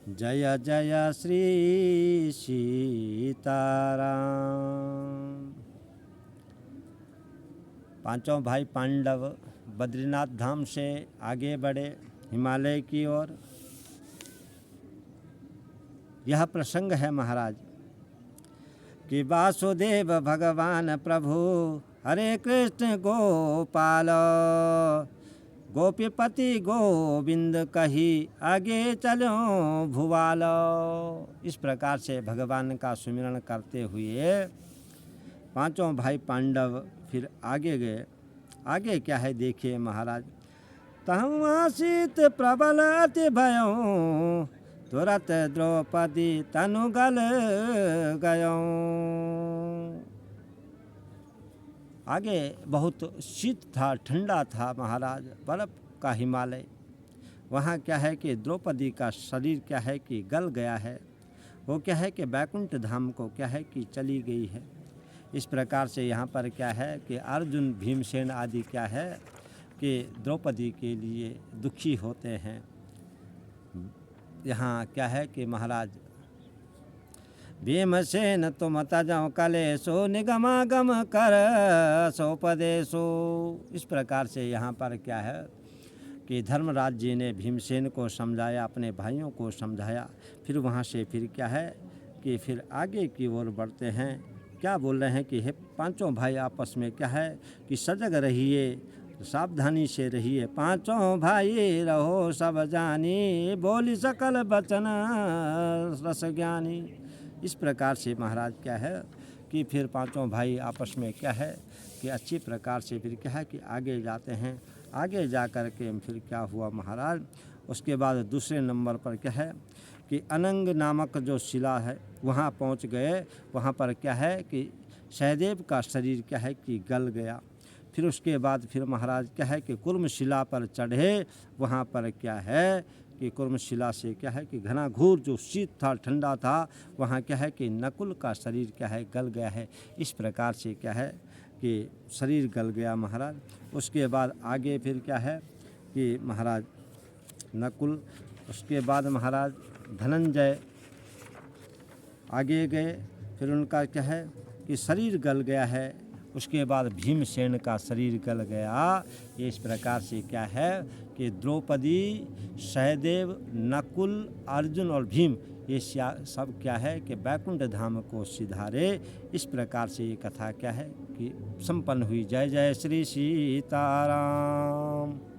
जय जय श्री सीताराम। पांचों भाई पांडव बद्रीनाथ धाम से आगे बढ़े हिमालय की ओर। यह प्रसंग है महाराज कि वासुदेव भगवान प्रभु हरे कृष्ण गोपाल, गोपीपति गोविंद कही आगे चलो भुवाल। इस प्रकार से भगवान का सुमिरन करते हुए पांचों भाई पांडव फिर आगे गए। आगे क्या है देखिए महाराज। तहु आसित प्रबल अति भयों, तुरत द्रौपदी तनु गल गयों। आगे बहुत शीत था, ठंडा था महाराज, बर्फ का हिमालय। वहाँ क्या है कि द्रौपदी का शरीर क्या है कि गल गया है। वो क्या है कि बैकुंठ धाम को क्या है कि चली गई है। इस प्रकार से यहाँ पर क्या है कि अर्जुन भीमसेन आदि क्या है कि द्रौपदी के लिए दुखी होते हैं। यहाँ क्या है कि महाराज भीमसेन तुम तजौ कलेशो निगमागम कर सोपदेशो। इस प्रकार से यहाँ पर क्या है कि धर्मराज जी ने भीमसेन को समझाया, अपने भाइयों को समझाया। फिर वहाँ से फिर क्या है कि फिर आगे की ओर बढ़ते हैं। क्या बोल रहे हैं कि हे पांचों भाई आपस में क्या है कि सजग रहिए, सावधानी से रहिए। पांचों भाई रहो सब जानी, बोली सकल बचन रस ज्ञानी। इस प्रकार से महाराज क्या है कि फिर पांचों भाई आपस में क्या है कि अच्छी प्रकार से फिर क्या है कि आगे जाते हैं। आगे जा कर के फिर क्या हुआ महाराज, उसके बाद दूसरे नंबर पर क्या है कि अनंग नामक जो शिला है वहाँ पहुँच गए। वहाँ पर क्या है कि सहदेव का शरीर क्या है कि गल गया। फिर उसके बाद फिर महाराज क्या है कि कुर्मशिला पर चढ़े। वहाँ पर क्या है कि कुर्मशिला से क्या है कि घना घोर जो शीत था, ठंडा था, वहाँ क्या है कि नकुल का शरीर क्या है गल गया है। इस प्रकार से क्या है कि शरीर गल गया महाराज। उसके बाद आगे फिर क्या है कि महाराज नकुल, उसके बाद महाराज धनंजय आगे गए। फिर उनका क्या है कि शरीर गल गया है। उसके बाद भीमसेन का शरीर गल गया। इस प्रकार से क्या है कि द्रौपदी, सहदेव, नकुल, अर्जुन और भीम ये सब क्या है कि बैकुंठ धाम को सिधारे। इस प्रकार से ये कथा क्या है कि संपन्न हुई। जय जय श्री सीताराम।